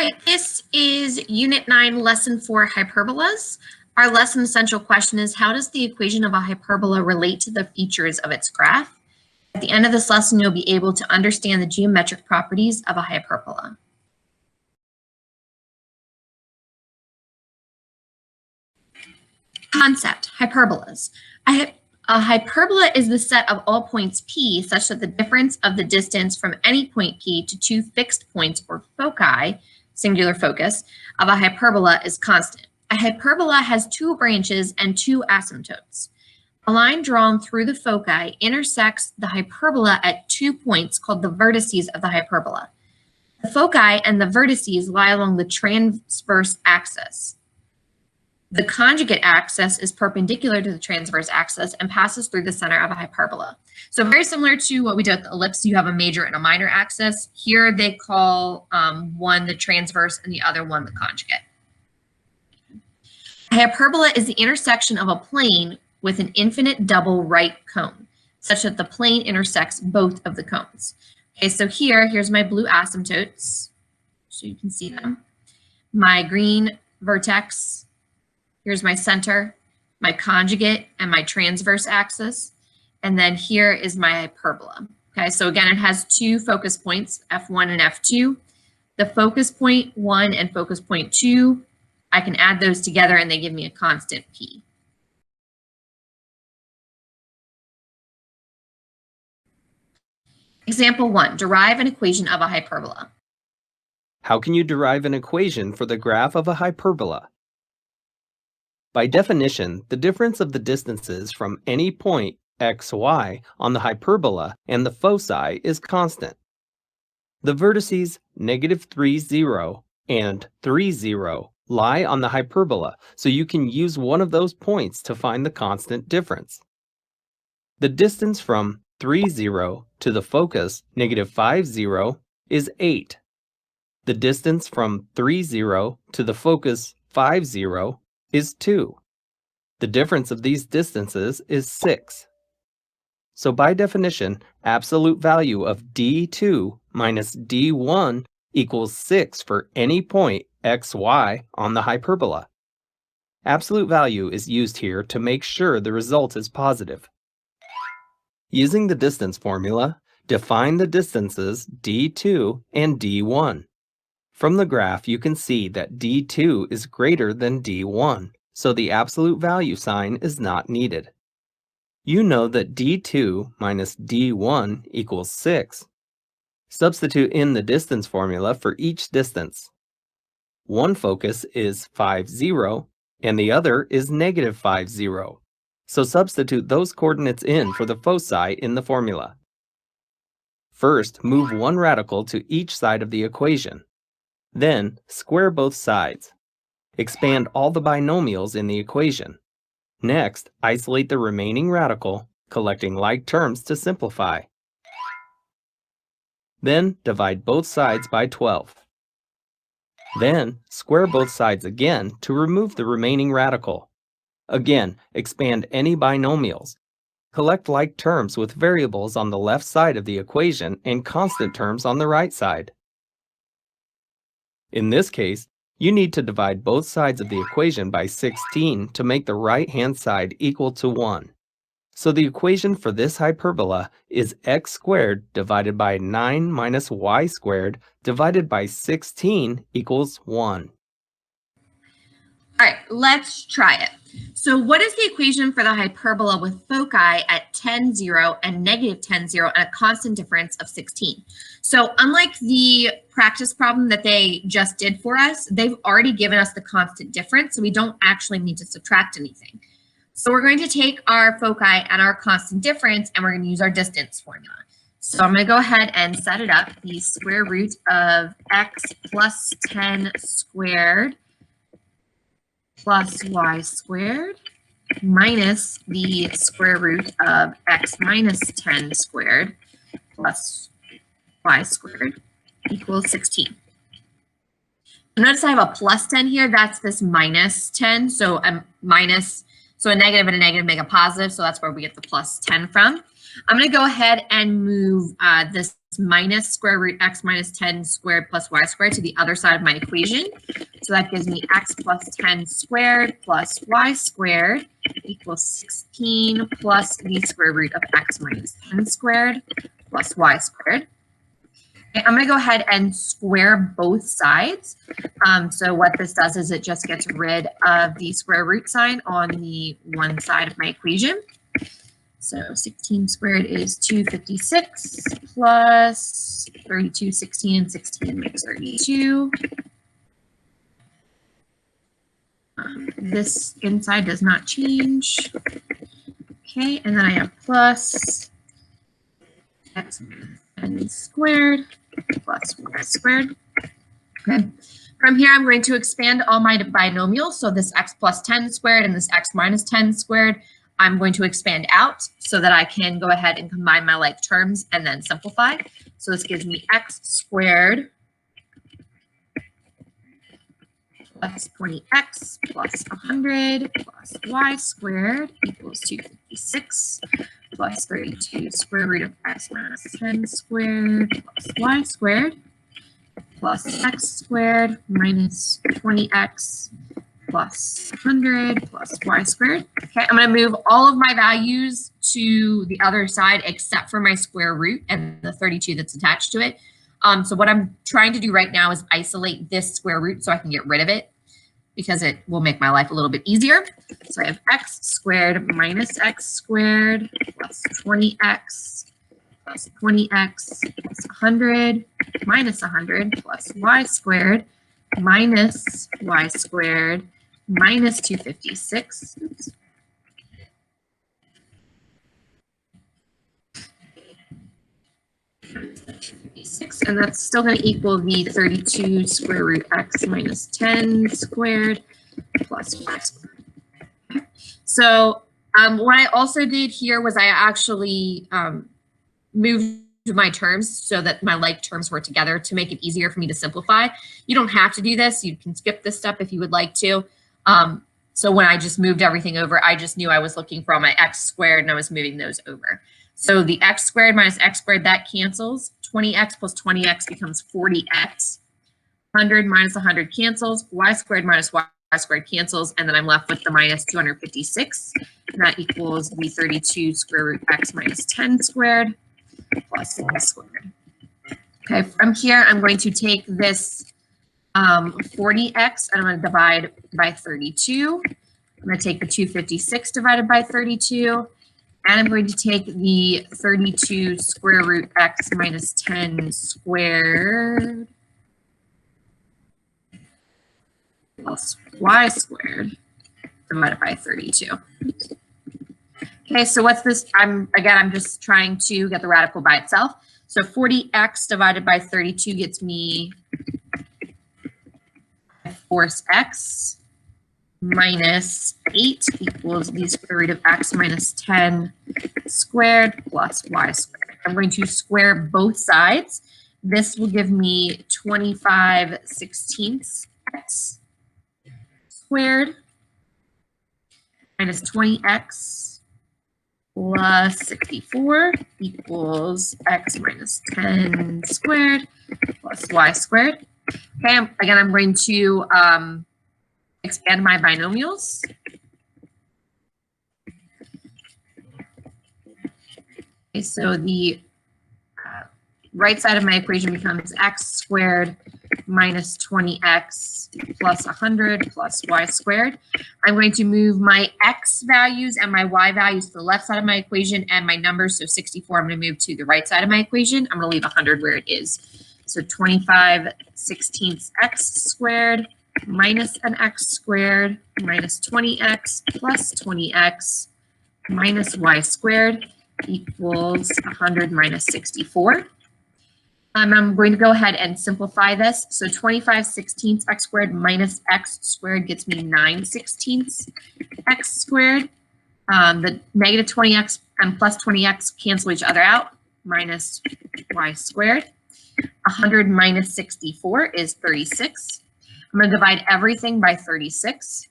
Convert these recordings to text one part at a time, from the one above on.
All right, this is Unit 9, Lesson 4, Hyperbolas. Our lesson essential question is, how does the equation of a hyperbola relate to the features of its graph? At the end of this lesson, you'll be able to understand the geometric properties of a hyperbola. Concept, hyperbolas. A hyperbola is the set of all points P such that the difference of the distance from any point P to two fixed points or foci, singular focus, of a hyperbola is constant. A hyperbola has two branches and two asymptotes. A line drawn through the foci intersects the hyperbola at 2 points called the vertices of the hyperbola. The foci and the vertices lie along the transverse axis. The conjugate axis is perpendicular to the transverse axis and passes through the center of a hyperbola. So very similar to what we did with the ellipse, you have a major and a minor axis. Here they call one the transverse and the other one the conjugate. A hyperbola is the intersection of a plane with an infinite double right cone, such that the plane intersects both of the cones. Okay, so here's my blue asymptotes, so you can see them. My green vertex, here's my center, my conjugate, and my transverse axis. And then here is my hyperbola. Okay, so again, it has two focus points, F1 and F2. The focus point 1 and focus point 2, I can add those together and they give me a constant P. Example 1, derive an equation of a hyperbola. How can you derive an equation for the graph of a hyperbola? By definition, the difference of the distances from any point xy on the hyperbola and the foci is constant. The vertices -3, 0 and 3, 0 lie on the hyperbola, so you can use one of those points to find the constant difference. The distance from 3, 0 to the focus, -5, 0, is 8. The distance from 3, 0 to the focus, 5, 0, is 2. The difference of these distances is 6. So by definition, absolute value of D2 minus D1 equals 6 for any point xy on the hyperbola. Absolute value is used here to make sure the result is positive. Using the distance formula, define the distances D2 and D1. From the graph, you can see that D2 is greater than D1, so the absolute value sign is not needed. You know that D2 minus D1 equals 6. Substitute in the distance formula for each distance. One focus is 5, 0, and the other is -5, 0. So substitute those coordinates in for the foci in the formula. First, move one radical to each side of the equation. Then, square both sides. Expand all the binomials in the equation. Next, isolate the remaining radical, collecting like terms to simplify. Then, divide both sides by 12. Then, square both sides again to remove the remaining radical. Again, expand any binomials. Collect like terms with variables on the left side of the equation and constant terms on the right side. In this case, you need to divide both sides of the equation by 16 to make the right-hand side equal to 1. So the equation for this hyperbola is x squared divided by 9 minus y squared divided by 16 equals 1. All right, let's try it. So what is the equation for the hyperbola with foci at 10, 0 and -10, 0 and a constant difference of 16? So unlike the practice problem that they just did for us, they've already given us the constant difference, so we don't actually need to subtract anything. So we're going to take our foci and our constant difference, and we're going to use our distance formula. So I'm going to go ahead and set it up. The square root of x plus 10 squared plus y squared minus the square root of x minus 10 squared plus y squared equals 16. Notice I have a plus 10 here. That's this minus 10. So a negative and a negative make a positive. So that's where we get the plus 10 from. I'm going to go ahead and move this minus square root x minus 10 squared plus y squared to the other side of my equation. So that gives me x plus 10 squared plus y squared equals 16 plus the square root of x minus 10 squared plus y squared. Okay, I'm going to go ahead and square both sides. So what this does is it just gets rid of the square root sign on the one side of my equation. So 16 squared is 256 plus 32, 16, and 16 makes 32. This inside does not change. Okay, and then I have plus x minus squared plus y squared. Okay. From here, I'm going to expand all my binomials. So this x plus 10 squared and this x minus 10 squared, I'm going to expand out so that I can go ahead and combine my like terms and then simplify. So this gives me x squared plus 20x plus 100 plus y squared equals 256 plus 32 square root of x minus 10 squared plus y squared plus x squared minus 20x plus 100 plus y squared. Okay, I'm going to move all of my values to the other side except for my square root and the 32 that's attached to it. So what I'm trying to do right now is isolate this square root so I can get rid of it because it will make my life a little bit easier. So I have x squared minus x squared plus 20x plus 20x plus 100 minus 100 plus y squared minus y squared minus 256. Oops. And that's still going to equal the 32 square root x minus 10 squared plus y squared. Okay. So what I also did here was I actually moved my terms so that my like terms were together to make it easier for me to simplify. You don't have to do this. You can skip this step if you would like to. So when I just moved everything over, I just knew I was looking for all my x squared and I was moving those over. So the x squared minus x squared, that cancels. 20x plus 20x becomes 40x. 100 minus 100 cancels. Y squared minus y squared cancels. And then I'm left with the minus 256. And that equals the 32 square root x minus 10 squared plus y squared. Okay, from here, I'm going to take this 40x and I'm going to divide by 32. I'm going to take the 256 divided by 32. And I'm going to take the 32 square root x minus 10 squared plus y squared divided by 32. Okay, so what's this? I'm just trying to get the radical by itself. So 40x divided by 32 gets me force x minus 8 equals the square root of x minus 10 squared plus y squared. I'm going to square both sides. This will give me 25/16 x squared minus 20x plus 64 equals x minus 10 squared plus y squared. Okay, again, I'm going to expand my binomials. Okay, so the right side of my equation becomes x squared minus 20x plus 100 plus y squared. I'm going to move my x values and my y values to the left side of my equation and my numbers, so 64, I'm going to move to the right side of my equation. I'm going to leave 100 where it is. So 25/16 x squared minus an x squared minus 20x plus 20x minus y squared equals 100 minus 64. I'm going to go ahead and simplify this. So 25/16 x squared minus x squared gets me 9/16 x squared. The negative 20x and plus 20x cancel each other out, minus y squared. 100 minus 64 is 36. I'm going to divide everything by 36.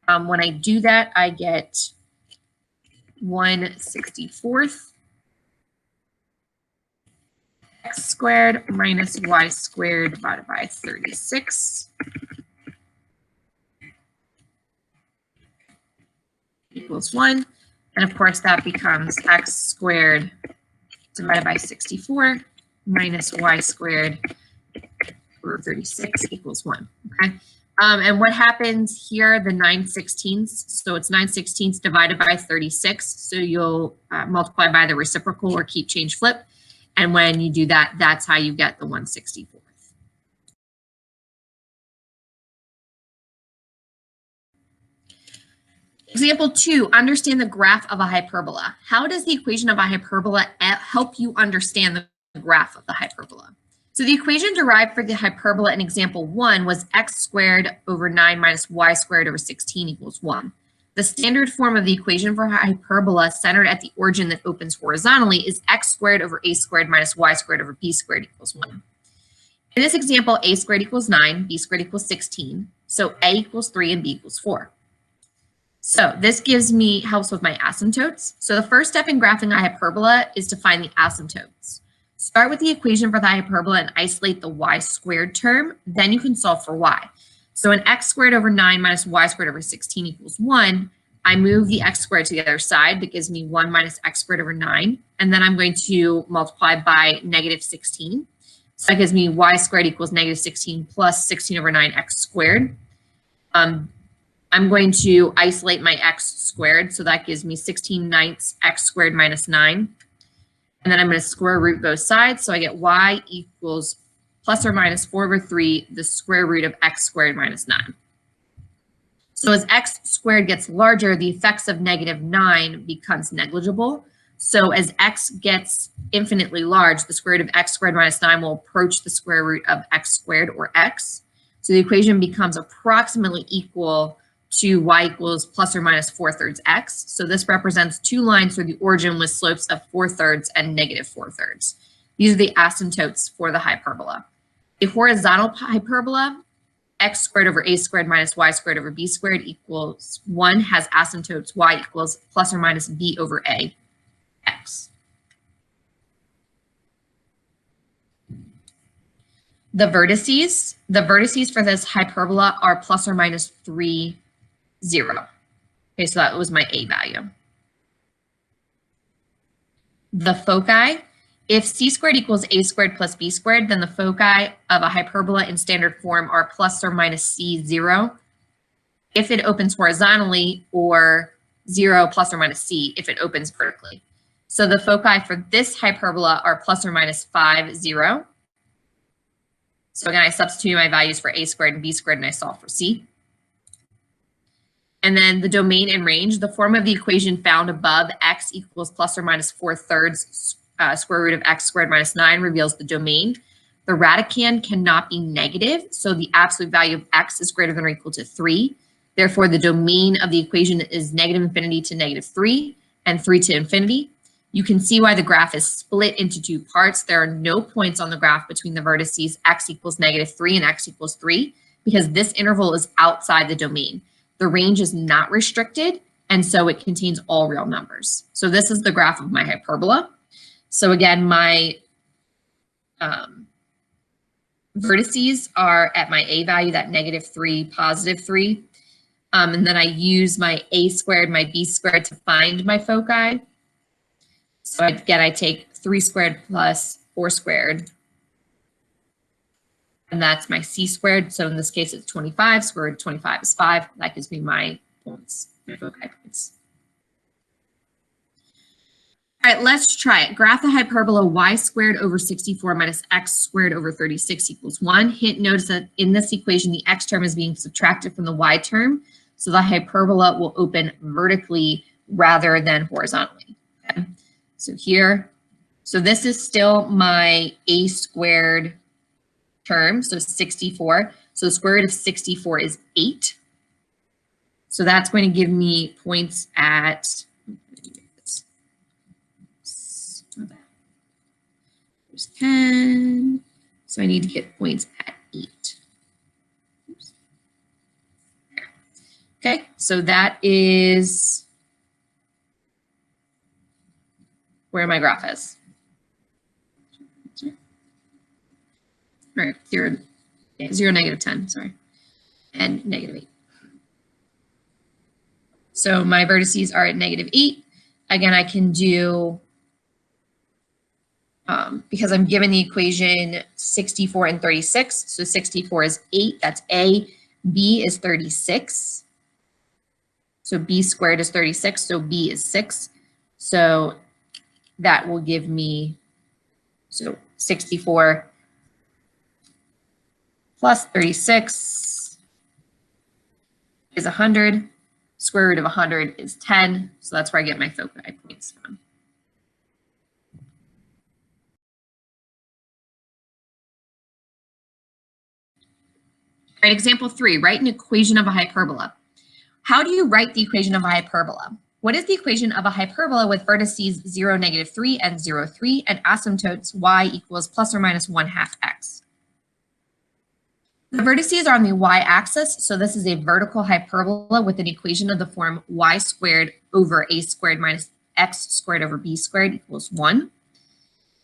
When I do that, I get 1/64 x squared minus y squared divided by 36 equals 1. And of course, that becomes x squared divided by 64 minus y squared over 36 equals 1. Okay. And what happens here, the 9/16ths, so it's 9/16ths divided by 36. So you'll multiply by the reciprocal or keep change flip. And when you do that, that's how you get the 1/64. Example 2, understand the graph of a hyperbola. How does the equation of a hyperbola help you understand the graph of the hyperbola? So the equation derived for the hyperbola in example 1 was x squared over 9 minus y squared over 16 equals 1. The standard form of the equation for a hyperbola centered at the origin that opens horizontally is x squared over a squared minus y squared over b squared equals 1. In this example, a squared equals 9, b squared equals 16. So a equals 3 and b equals 4. So this helps with my asymptotes. So the first step in graphing a hyperbola is to find the asymptotes. Start with the equation for the hyperbola and isolate the y squared term. Then you can solve for y. So an x squared over 9 minus y squared over 16 equals 1. I move the x squared to the other side. That gives me 1 minus x squared over 9. And then I'm going to multiply by negative 16. So that gives me y squared equals negative 16 plus 16 over 9 x squared. I'm going to isolate my x squared, so that gives me 16/9 x squared minus 9. And then I'm going to square root both sides, so I get y equals plus or minus 4 over 3, the square root of x squared minus 9. So as x squared gets larger, the effects of negative 9 becomes negligible. So as x gets infinitely large, the square root of x squared minus 9 will approach the square root of x squared, or x. So the equation becomes approximately equal to y equals plus or minus 4/3 x. So this represents two lines through the origin with slopes of 4/3 and negative 4/3. These are the asymptotes for the hyperbola. A horizontal hyperbola, x squared over a squared minus y squared over b squared equals 1, has asymptotes y equals plus or minus b over a x. The vertices for this hyperbola are plus or minus 3, 0. Okay, so that was my a value. The foci, if c squared equals a squared plus b squared, then the foci of a hyperbola in standard form are plus or minus c, 0 if it opens horizontally, or 0 plus or minus c if it opens vertically. So the foci for this hyperbola are plus or minus 5, 0. So again, I substitute my values for a squared and b squared, and I solve for c. And then the domain and range, the form of the equation found above, x equals plus or minus 4/3 square root of x squared minus 9 reveals the domain. The radicand cannot be negative, so the absolute value of x is greater than or equal to 3. Therefore, the domain of the equation is negative infinity to negative 3 and 3 to infinity. You can see why the graph is split into two parts. There are no points on the graph between the vertices x equals negative 3 and x equals 3 because this interval is outside the domain. The range is not restricted, and so it contains all real numbers. So this is the graph of my hyperbola. So again, my vertices are at my a value, that negative 3, positive 3. And then I use my a squared, my b squared to find my foci. So again, I take 3 squared plus 4 squared. And that's my c squared. So in this case, it's 25. Square root of 25 is 5. That gives me my points, my foci points. All right, let's try it. Graph the hyperbola y squared over 64 minus x squared over 36 equals 1. Hint, notice that in this equation, the x term is being subtracted from the y term. So the hyperbola will open vertically rather than horizontally. Okay? So here, so this is still my a squared term, so 64. So the square root of 64 is 8. So that's going to give me points at, there's 10. So I need to get points at 8. Oops. Okay, so that is where my graph is. or 0, 0, -10, sorry, and -8. So my vertices are at -8. Again, I can do, because I'm given the equation 64 and 36. So 64 is 8, that's A. B is 36. So B squared is 36, so B is 6. So that will give me, so 64 plus 36 is 100. Square root of 100 is 10. So that's where I get my foci points from. All right, example 3, write an equation of a hyperbola. How do you write the equation of a hyperbola? What is the equation of a hyperbola with vertices 0, -3, and 0, 3, and asymptotes y equals plus or minus 1/2 x? The vertices are on the y-axis, so this is a vertical hyperbola with an equation of the form y squared over a squared minus x squared over b squared equals 1.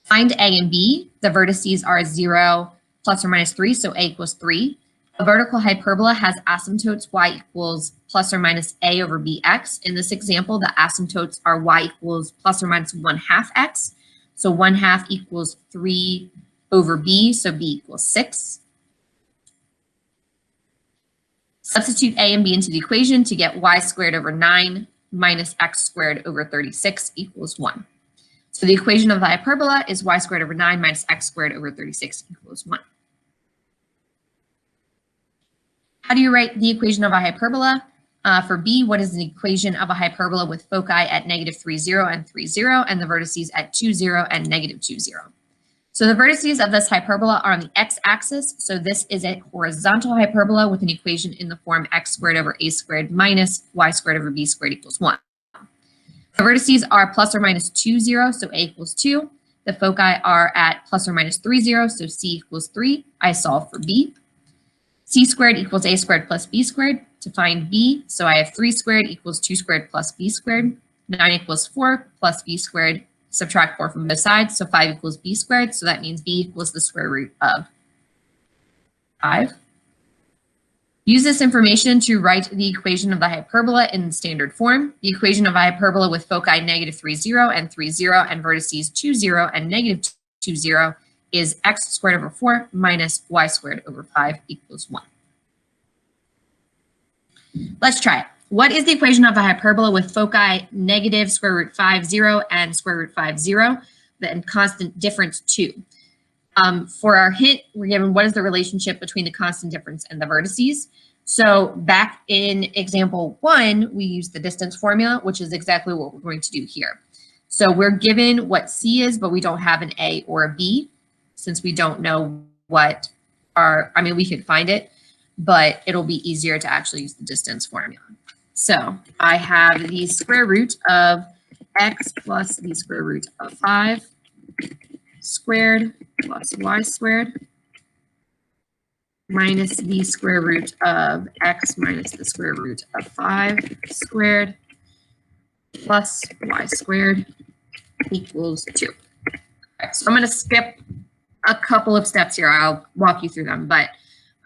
Find a and b. The vertices are 0, plus or minus 3, so a equals 3. A vertical hyperbola has asymptotes y equals plus or minus a over bx. In this example, the asymptotes are y equals plus or minus 1/2 x. So 1/2 equals 3 over b, so b equals 6. Substitute a and b into the equation to get y squared over 9 minus x squared over 36 equals 1. So the equation of the hyperbola is y squared over 9 minus x squared over 36 equals 1. How do you write the equation of a hyperbola? For B, what is the equation of a hyperbola with foci at -3, 0, and 3, 0, and the vertices at 2, 0, and -2, 0? So the vertices of this hyperbola are on the x-axis. So this is a horizontal hyperbola with an equation in the form x squared over a squared minus y squared over b squared equals 1. The vertices are plus or minus 2, 0, so a equals 2. The foci are at plus or minus 3, 0, so c equals 3. I solve for b. C squared equals a squared plus b squared. To find b, so I have 3 squared equals 2 squared plus b squared. 9 equals 4 plus b squared. Subtract 4 from both sides, so 5 equals b squared. So that means b equals the square root of 5. Use this information to write the equation of the hyperbola in standard form. The equation of a hyperbola with foci -3, 0, and 3, 0, and vertices 2, 0, and -2, 0 is x squared over 4 minus y squared over 5 equals 1. Let's try it. What is the equation of a hyperbola with foci -√5, 0, and √5, 0, and constant difference 2? For our hint, we're given what is the relationship between the constant difference and the vertices. So back in example 1, we used the distance formula, which is exactly what we're going to do here. So we're given what C is, but we don't have an A or a B, since we don't know what we could find it, but it'll be easier to actually use the distance formula. So I have the square root of x plus the square root of 5 squared plus y squared minus the square root of x minus the square root of 5 squared plus y squared equals 2. Okay, so I'm going to skip a couple of steps here. I'll walk you through them, but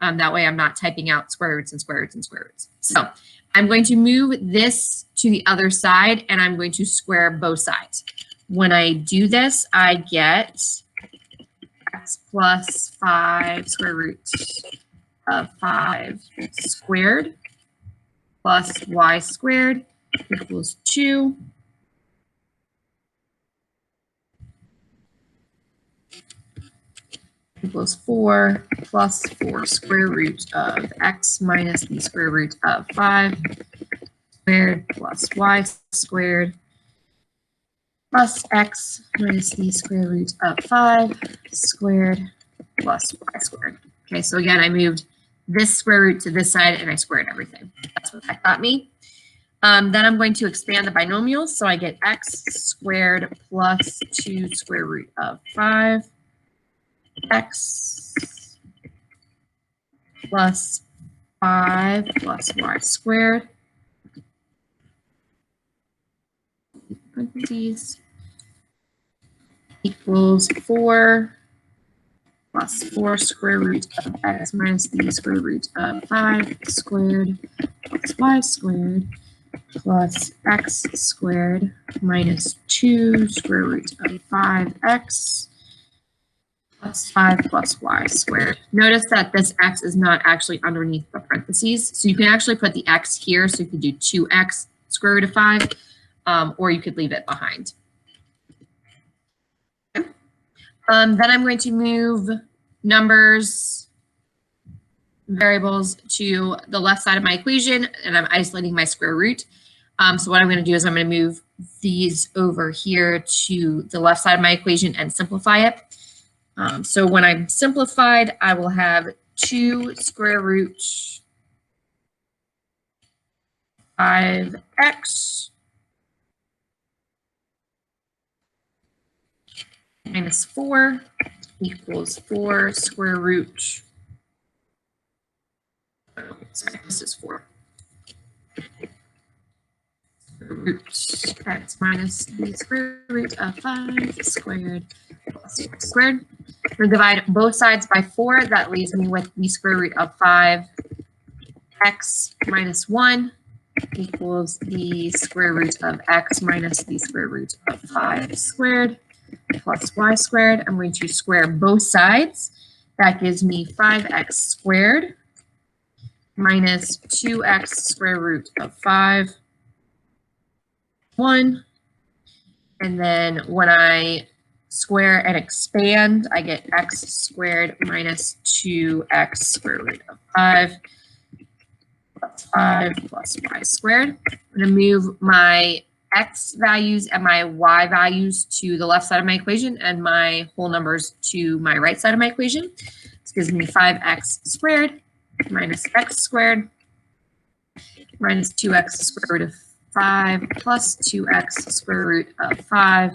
that way I'm not typing out square roots and square roots and square roots. So I'm going to move this to the other side, and I'm going to square both sides. When I do this, I get x plus 5 square root of 5 squared plus y squared equals 2. Equals 4 plus 4 square root of x minus the square root of 5 squared plus y squared plus x minus the square root of 5 squared plus y squared. Okay, so again, I moved this square root to this side and I squared everything. That's what that got me. Then I'm going to expand the binomials. So I get x squared plus 2 square root of 5 x plus 5 plus y squared parentheses equals 4 plus 4 square root of x minus the square root of 5 squared plus y squared plus x squared minus 2 square root of 5x plus 5 plus y squared. Notice that this x is not actually underneath the parentheses. So you can actually put the x here. So you could do 2x square root of 5, or you could leave it behind. Okay. Then I'm going to move numbers, variables to the left side of my equation, and I'm isolating my square root. So what I'm going to do is I'm going to move these over here to the left side of my equation and simplify it. So when I'm simplified, I will have 2 square root 5x minus 4 equals 4 square root. Sorry, this is 4. Root x minus the square root of 5 squared plus 6 squared. We're going to divide both sides by 4. That leaves me with the square root of 5 x minus 1 equals the square root of x minus the square root of 5 squared plus y squared. I'm going to square both sides. That gives me 5x squared minus 2x square root of 5, 1. And then when I square and expand, I get x squared minus 2x square root of 5 plus 5 plus y squared. I'm going to move my x values and my y values to the left side of my equation and my whole numbers to my right side of my equation. This gives me 5x squared minus x squared minus 2x square root of 5 plus 2x square root of 5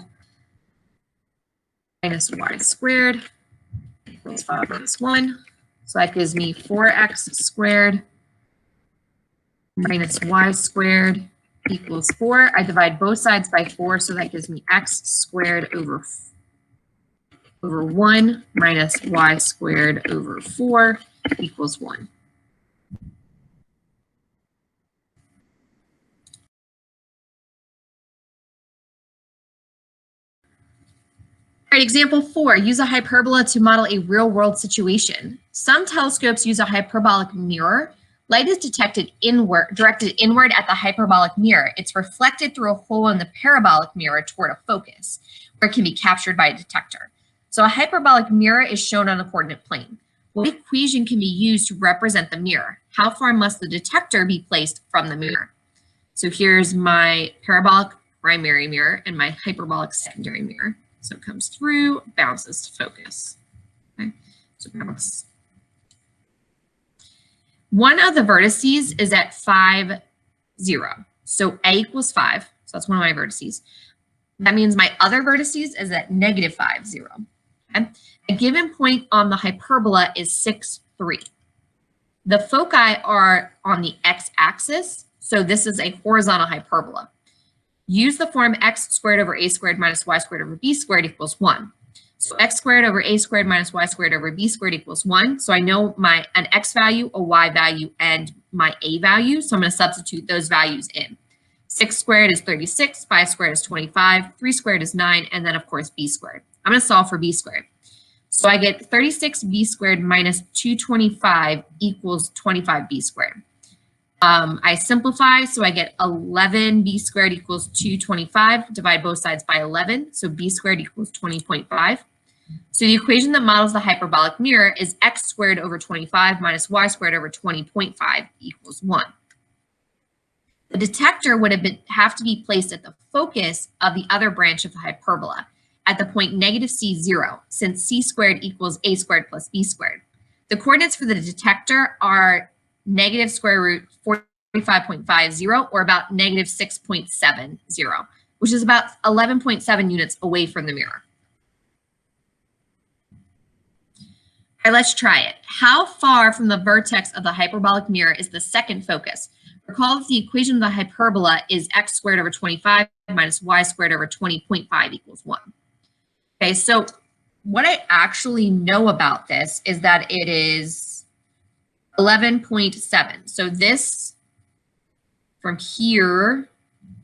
minus y squared equals 5 minus 1. So that gives me 4x squared minus y squared equals 4. I divide both sides by 4, so that gives me x squared over 1 minus y squared over 4 equals 1. All right, example 4, use a hyperbola to model a real-world situation. Some telescopes use a hyperbolic mirror. Light is directed inward at the hyperbolic mirror. It's reflected through a hole in the parabolic mirror toward a focus, where it can be captured by a detector. So a hyperbolic mirror is shown on the coordinate plane. What equation can be used to represent the mirror? How far must the detector be placed from the mirror? So here's my parabolic primary mirror and my hyperbolic secondary mirror. So it comes through, bounces to focus. Okay, so bounce. One of the vertices is at 5, 0. So A equals 5. So that's one of my vertices. That means my other vertices is at negative 5, 0. Okay? A given point on the hyperbola is 6, 3. The foci are on the x-axis. So this is a horizontal hyperbola. Use the form x squared over a squared minus y squared over b squared equals 1. So x squared over a squared minus y squared over b squared equals 1. So I know an x value, a y value, and my a value. So I'm going to substitute those values in. 6 squared is 36, 5 squared is 25, 3 squared is 9, and then, of course, b squared. I'm going to solve for b squared. So I get 36b squared minus 225 equals 25b squared. I simplify, so I get 11b squared equals 225. Divide both sides by 11, so b squared equals 20.5. So the equation that models the hyperbolic mirror is x squared over 25 minus y squared over 20.5 equals 1. The detector would have to be placed at the focus of the other branch of the hyperbola, at the point negative c, 0, since c squared equals a squared plus b squared. The coordinates for the detector are negative square root 45.50, or about negative 6.70, which is about 11.7 units away from the mirror. All right, let's try it. How far from the vertex of the hyperbolic mirror is the second focus? Recall that the equation of the hyperbola is x squared over 25 minus y squared over 20.5 equals 1. Okay, so what I actually know about this is that it is 11.7. So this from here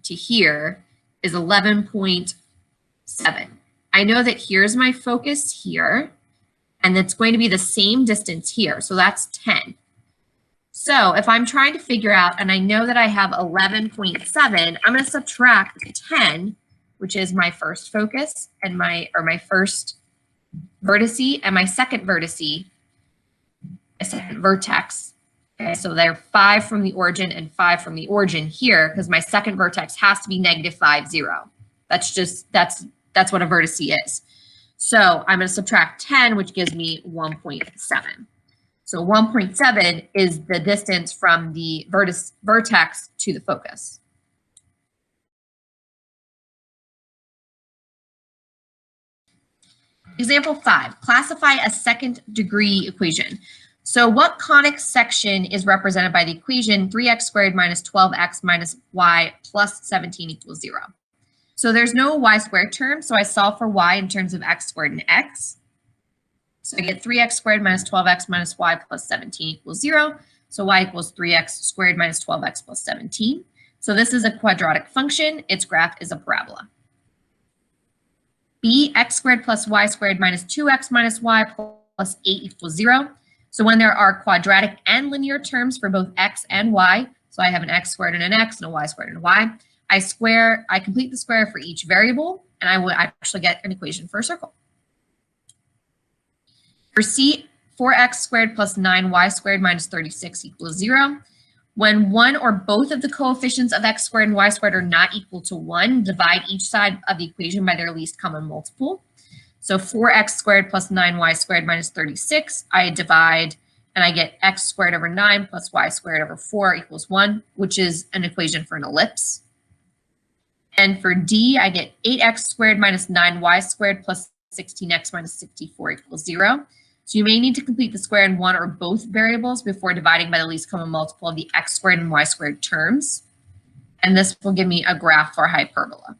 to here is 11.7. I know that here's my focus here, and it's going to be the same distance here. So that's 10. So if I'm trying to figure out, and I know that I have 11.7, I'm going to subtract 10, which is my first focus and my first vertice, and my second vertice, my second vertex. Okay, so they're 5 from the origin and 5 from the origin here, because my second vertex has to be -5, 0. That's what a vertice is. So I'm going to subtract 10, which gives me 1.7. So 1.7 is the distance from the vertex to the focus. Example 5, classify a second degree equation. So what conic section is represented by the equation 3x squared minus 12x minus y plus 17 equals 0? So there's no y squared term, so I solve for y in terms of x squared and x. So I get 3x squared minus 12x minus y plus 17 equals 0. So y equals 3x squared minus 12x plus 17. So this is a quadratic function. Its graph is a parabola. B, x squared plus y squared minus 2x minus y plus 8 equals 0. So when there are quadratic and linear terms for both x and y, so I have an x squared and an x and a y squared and a y, I complete the square for each variable, and I will actually get an equation for a circle. For C, 4x squared plus 9y squared minus 36 equals 0. When one or both of the coefficients of x squared and y squared are not equal to 1, divide each side of the equation by their least common multiple. So 4x squared plus 9y squared minus 36, I divide and I get x squared over 9 plus y squared over 4 equals 1, which is an equation for an ellipse. And for D, I get 8x squared minus 9y squared plus 16x minus 64 equals 0. So you may need to complete the square in one or both variables before dividing by the least common multiple of the x squared and y squared terms. And this will give me a graph for a hyperbola.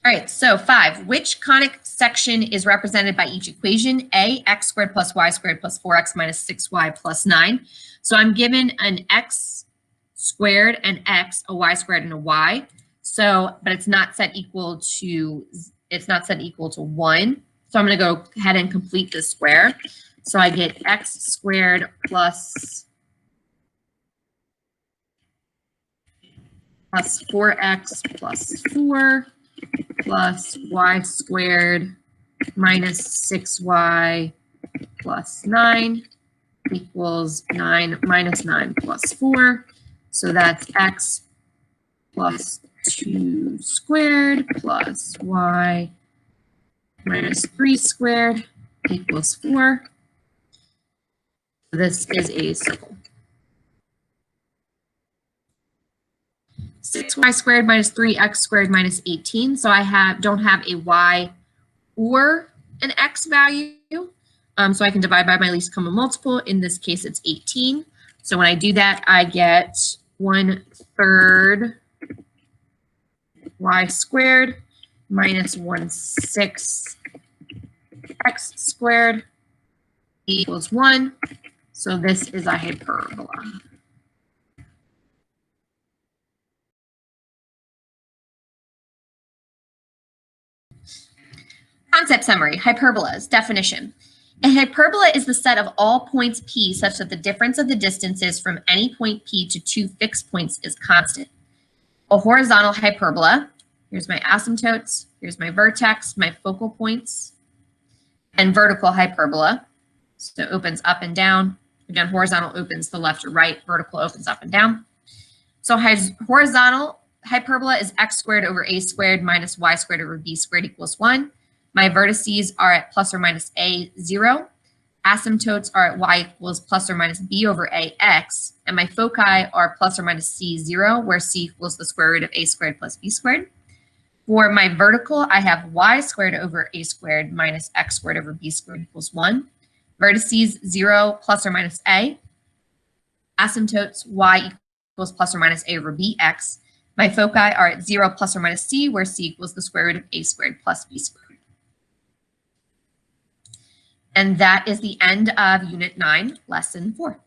All right, so 5, which conic section is represented by each equation? A, x squared plus y squared plus 4x minus 6y plus 9. So I'm given an x squared, an x, a y squared, and a y. So, but it's not set equal to 1. So I'm going to go ahead and complete the square. So I get x squared plus 4x plus 4 plus y squared minus 6y plus 9 equals 9 minus 9 plus 4. So that's x plus 2 squared plus y minus 3 squared equals 4. This is a circle. 6y squared minus 3x squared minus 18. So I don't have a y or an x value. So I can divide by my least common multiple. In this case, it's 18. So when I do that, I get 1/3 y squared minus 1/6 x squared equals 1. So this is a hyperbola. Concept summary, hyperbolas, definition. A hyperbola is the set of all points P such that the difference of the distances from any point P to two fixed points is constant. A horizontal hyperbola, here's my asymptotes, here's my vertex, my focal points, and vertical hyperbola. So it opens up and down. Again, horizontal opens to left or right, vertical opens up and down. So horizontal hyperbola is x squared over a squared minus y squared over b squared equals 1. My vertices are at plus or minus a, 0. Asymptotes are at y equals plus or minus b over ax. And my foci are plus or minus c, 0, where c equals the square root of a squared plus b squared. For my vertical, I have y squared over a squared minus x squared over b squared equals 1. Vertices, 0, plus or minus a. Asymptotes, y equals plus or minus a over bx. My foci are at 0 plus or minus c, where c equals the square root of a squared plus b squared. And that is the end of Unit 9, Lesson 4.